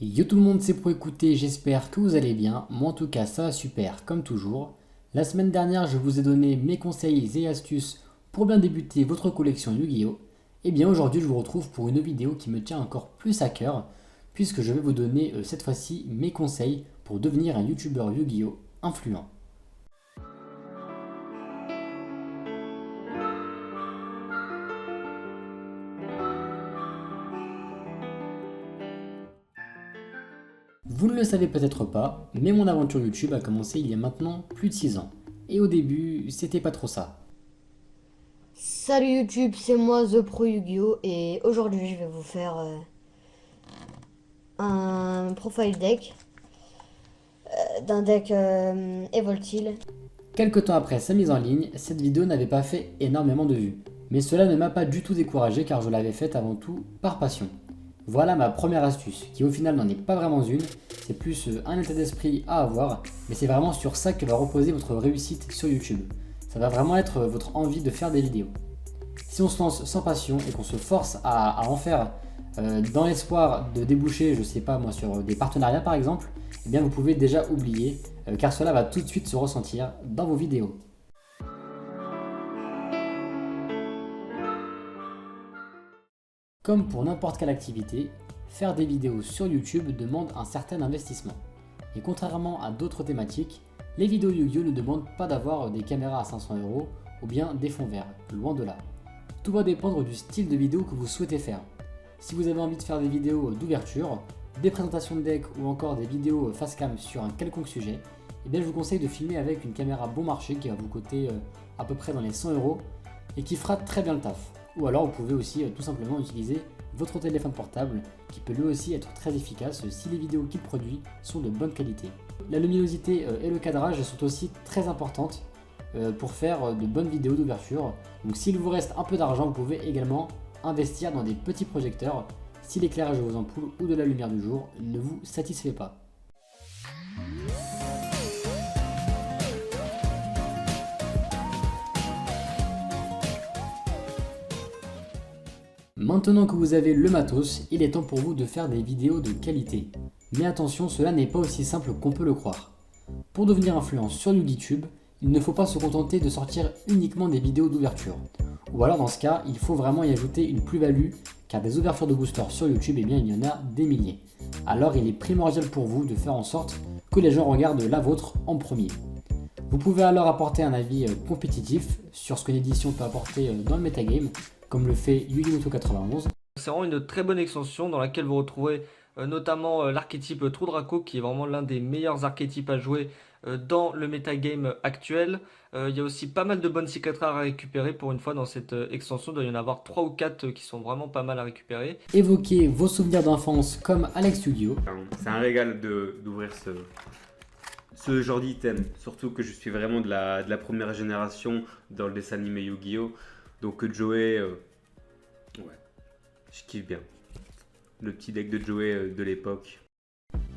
Yo tout le monde, c'est pour écouter, j'espère que vous allez bien. Moi en tout cas ça va super comme toujours. La semaine dernière je vous ai donné mes conseils et astuces pour bien débuter votre collection Yu-Gi-Oh! Et bien aujourd'hui je vous retrouve pour une vidéo qui me tient encore plus à cœur puisque je vais vous donner cette fois-ci mes conseils pour devenir un youtubeur Yu-Gi-Oh! Influent. Vous ne le savez peut-être pas, mais mon aventure YouTube a commencé il y a maintenant plus de 6 ans. Et au début, c'était pas trop ça. Salut YouTube, c'est moi The Pro Yu-Gi-Oh! Et aujourd'hui je vais vous faire un profile deck d'un deck Evoltil. Quelque temps après sa mise en ligne, cette vidéo n'avait pas fait énormément de vues. Mais cela ne m'a pas du tout découragé car je l'avais faite avant tout par passion. Voilà ma première astuce, qui au final n'en est pas vraiment une, c'est plus un état d'esprit à avoir, mais c'est vraiment sur ça que va reposer votre réussite sur YouTube. Ça va vraiment être votre envie de faire des vidéos. Si on se lance sans passion et qu'on se force à en faire dans l'espoir de déboucher, je sais pas moi, sur des partenariats par exemple, eh bien vous pouvez déjà oublier car cela va tout de suite se ressentir dans vos vidéos. Comme pour n'importe quelle activité, faire des vidéos sur YouTube demande un certain investissement. Et contrairement à d'autres thématiques, les vidéos Yu-Gi-Oh! Ne demandent pas d'avoir des caméras à 500 € ou bien des fonds verts, loin de là. Tout va dépendre du style de vidéo que vous souhaitez faire. Si vous avez envie de faire des vidéos d'ouverture, des présentations de deck ou encore des vidéos face cam sur un quelconque sujet, eh bien je vous conseille de filmer avec une caméra bon marché qui va vous coûter à peu près dans les 100 € et qui fera très bien le taf. Ou alors vous pouvez aussi tout simplement utiliser votre téléphone portable qui peut lui aussi être très efficace si les vidéos qu'il produit sont de bonne qualité. La luminosité et le cadrage sont aussi très importantes pour faire de bonnes vidéos d'ouverture. Donc s'il vous reste un peu d'argent, vous pouvez également investir dans des petits projecteurs si l'éclairage de vos ampoules ou de la lumière du jour ne vous satisfait pas. Maintenant que vous avez le matos, il est temps pour vous de faire des vidéos de qualité. Mais attention, cela n'est pas aussi simple qu'on peut le croire. Pour devenir influent sur YouTube, il ne faut pas se contenter de sortir uniquement des vidéos d'ouverture. Ou alors dans ce cas, il faut vraiment y ajouter une plus-value, car des ouvertures de boosters sur YouTube, eh bien, il y en a des milliers. Alors il est primordial pour vous de faire en sorte que les gens regardent la vôtre en premier. Vous pouvez alors apporter un avis compétitif sur ce que l'édition peut apporter dans le metagame, comme le fait Yu-Gi-Oh! 91. C'est vraiment une très bonne extension dans laquelle vous retrouvez notamment l'archétype Trou Draco qui est vraiment l'un des meilleurs archétypes à jouer dans le metagame actuel. Il y a aussi pas mal de bonnes cicatrices à récupérer pour une fois dans cette extension. Il doit y en avoir 3 ou 4 qui sont vraiment pas mal à récupérer. Évoquez vos souvenirs d'enfance comme Alex Yu-Gi-Oh! C'est un régal d'ouvrir ce genre d'item, surtout que je suis vraiment de la première génération dans le dessin animé Yu-Gi-Oh! Donc Joey, ouais, je kiffe bien. Le petit deck de Joey de l'époque.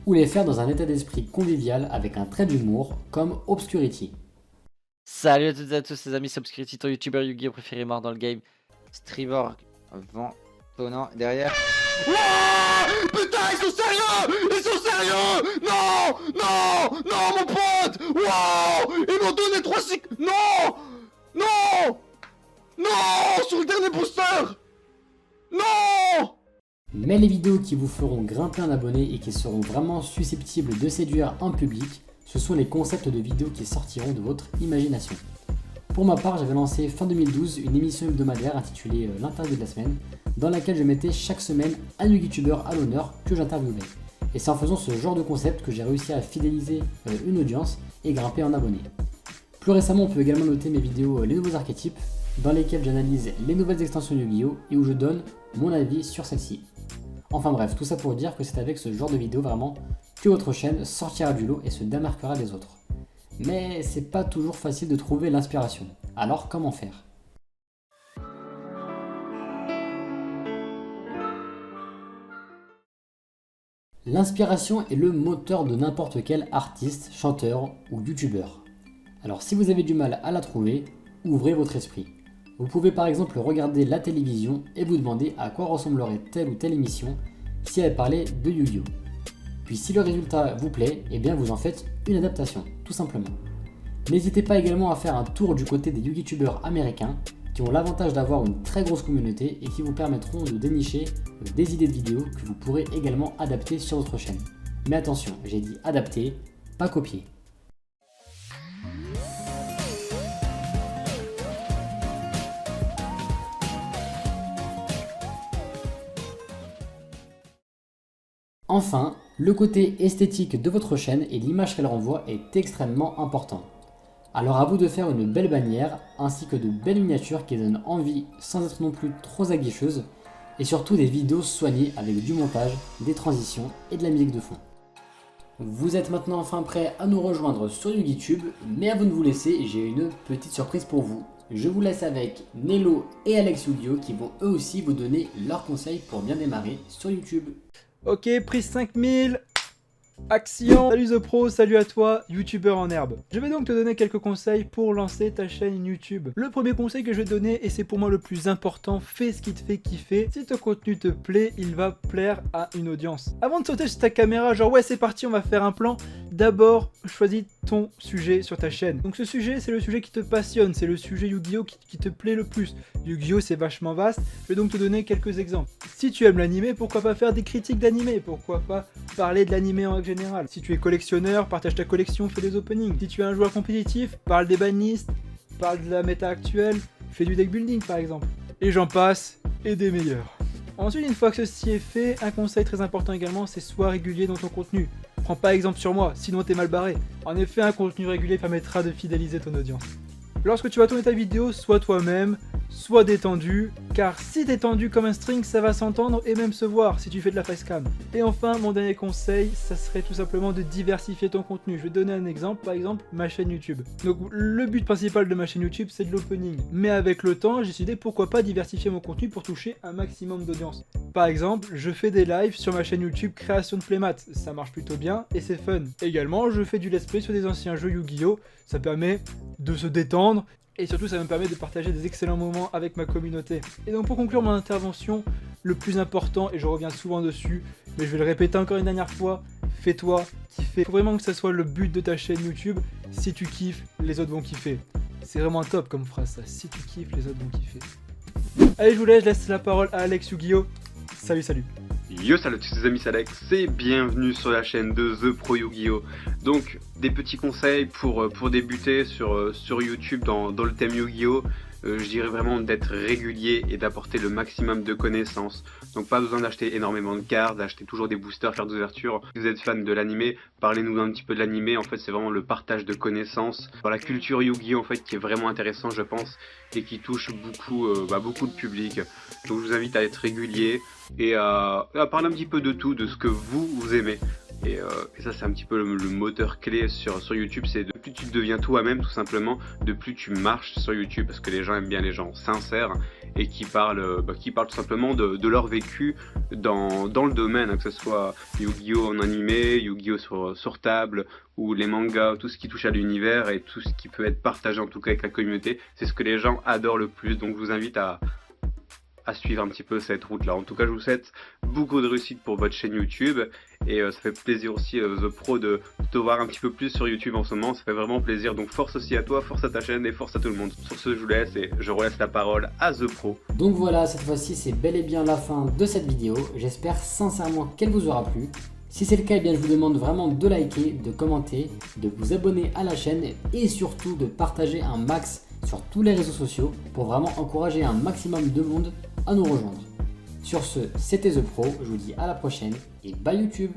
Ou les faire dans un état d'esprit convivial avec un trait d'humour comme Obscurity. Salut à toutes et à tous les amis, c'est Obscurity, ton youtubeur Yu-Gi-Oh préféré mort dans le game. Streamer, vent, tonnant, derrière. Wouah, putain, ils sont sérieux! Ils sont sérieux! Non! Non! Non, mon pote! Waouh! Ils m'ont donné 3 Non! Non! Non! Sur le dernier booster! Non! Mais les vidéos qui vous feront grimper un abonné et qui seront vraiment susceptibles de séduire un public, ce sont les concepts de vidéos qui sortiront de votre imagination. Pour ma part, j'avais lancé fin 2012 une émission hebdomadaire intitulée l'interview de la semaine, dans laquelle je mettais chaque semaine un YouTuber à l'honneur que j'interviewais. Et c'est en faisant ce genre de concept que j'ai réussi à fidéliser une audience et grimper en abonnés. Plus récemment, on peut également noter mes vidéos Les Nouveaux Archétypes, dans lesquelles j'analyse les nouvelles extensions Yu-Gi-Oh! Et où je donne mon avis sur celles-ci. Enfin bref, tout ça pour dire que c'est avec ce genre de vidéo vraiment que votre chaîne sortira du lot et se démarquera des autres. Mais c'est pas toujours facile de trouver l'inspiration. Alors comment faire? L'inspiration est le moteur de n'importe quel artiste, chanteur ou youtubeur. Alors si vous avez du mal à la trouver, ouvrez votre esprit. Vous pouvez par exemple regarder la télévision et vous demander à quoi ressemblerait telle ou telle émission si elle parlait de Yu-Gi-Oh! Puis si le résultat vous plaît, eh bien vous en faites une adaptation, tout simplement. N'hésitez pas également à faire un tour du côté des YouTubeurs américains qui ont l'avantage d'avoir une très grosse communauté et qui vous permettront de dénicher des idées de vidéos que vous pourrez également adapter sur votre chaîne. Mais attention, j'ai dit adapter, pas copier. Enfin, le côté esthétique de votre chaîne et l'image qu'elle renvoie est extrêmement important. Alors à vous de faire une belle bannière ainsi que de belles miniatures qui donnent envie sans être non plus trop aguicheuses et surtout des vidéos soignées avec du montage, des transitions et de la musique de fond. Vous êtes maintenant enfin prêts à nous rejoindre sur YouTube, mais avant de vous laisser, j'ai une petite surprise pour vous. Je vous laisse avec Nello et Alex Yu-Gi-Oh qui vont eux aussi vous donner leurs conseils pour bien démarrer sur YouTube. Ok, prise 5000. Action! Salut The Pro, salut à toi, youtubeur en herbe. Je vais donc te donner quelques conseils pour lancer ta chaîne YouTube. Le premier conseil que je vais te donner, et c'est pour moi le plus important, fais ce qui te fait kiffer. Si ton contenu te plaît, il va plaire à une audience. Avant de sauter sur ta caméra, genre ouais c'est parti, on va faire un plan, d'abord choisis ton sujet sur ta chaîne. Donc ce sujet, c'est le sujet qui te passionne, c'est le sujet Yu-Gi-Oh qui te plaît le plus. Yu-Gi-Oh c'est vachement vaste, je vais donc te donner quelques exemples. Si tu aimes l'animé, pourquoi pas faire des critiques d'animé? Pourquoi pas parler de l'animé en général. Si tu es collectionneur, partage ta collection, fais des openings. Si tu es un joueur compétitif, parle des banlistes, parle de la méta actuelle, fais du deck building par exemple. Et j'en passe, et des meilleurs. Ensuite, une fois que ceci est fait, un conseil très important également, c'est sois régulier dans ton contenu. Prends pas exemple sur moi, sinon t'es mal barré. En effet, un contenu régulier permettra de fidéliser ton audience. Lorsque tu vas tourner ta vidéo, sois toi-même, sois détendu, car si t'es tendu comme un string, ça va s'entendre et même se voir si tu fais de la facecam. Et enfin, mon dernier conseil, ça serait tout simplement de diversifier ton contenu. Je vais te donner un exemple, par exemple, ma chaîne YouTube. Donc le but principal de ma chaîne YouTube, c'est de l'opening. Mais avec le temps, j'ai décidé pourquoi pas diversifier mon contenu pour toucher un maximum d'audience. Par exemple, je fais des lives sur ma chaîne YouTube création de playmat, ça marche plutôt bien et c'est fun. Également, je fais du let's play sur des anciens jeux Yu-Gi-Oh, ça permet de se détendre et surtout ça me permet de partager des excellents moments avec ma communauté. Et donc pour conclure mon intervention, le plus important, et je reviens souvent dessus, mais je vais le répéter encore une dernière fois, fais-toi kiffer. Faut vraiment que ça soit le but de ta chaîne YouTube, si tu kiffes, les autres vont kiffer. C'est vraiment top comme phrase ça, si tu kiffes, les autres vont kiffer. Allez, je laisse la parole à Alex Yu-Gi-Oh. Salut, salut. Yo, salut à tous les amis, c'est Alex et bienvenue sur la chaîne de The Pro Yu-Gi-Oh! Donc, des petits conseils pour débuter sur YouTube dans le thème Yu-Gi-Oh! Je dirais vraiment d'être régulier et d'apporter le maximum de connaissances. Donc pas besoin d'acheter énormément de cartes, d'acheter toujours des boosters, cartes d'ouverture. Si vous êtes fan de l'animé, parlez-nous un petit peu de l'animé. En fait, c'est vraiment le partage de connaissances dans la culture Yu-Gi-Oh! En fait, qui est vraiment intéressant, je pense, et qui touche beaucoup de public. Donc je vous invite à être régulier et à parler un petit peu de tout, de ce que vous aimez. Et ça c'est un petit peu le moteur clé sur YouTube, c'est de plus tu deviens toi-même tout simplement, de plus tu marches sur YouTube, parce que les gens aiment bien les gens sincères et qui parlent tout simplement de leur vécu dans le domaine, que ce soit Yu-Gi-Oh! En animé, Yu-Gi-Oh! sur table, ou les mangas, tout ce qui touche à l'univers et tout ce qui peut être partagé en tout cas avec la communauté, c'est ce que les gens adorent le plus. Donc je vous invite à suivre un petit peu cette route là. En tout cas je vous souhaite beaucoup de réussite pour votre chaîne YouTube et ça fait plaisir aussi The Pro de te voir un petit peu plus sur YouTube en ce moment, ça fait vraiment plaisir. Donc force aussi à toi, force à ta chaîne et force à tout le monde. Sur ce je vous laisse et je relaisse la parole à The Pro. Donc voilà, cette fois-ci c'est bel et bien la fin de cette vidéo, j'espère sincèrement qu'elle vous aura plu. Si c'est le cas, eh bien, je vous demande vraiment de liker, de commenter, de vous abonner à la chaîne et surtout de partager un max sur tous les réseaux sociaux pour vraiment encourager un maximum de monde à nous rejoindre. Sur ce, c'était The Pro, je vous dis à la prochaine et bye YouTube.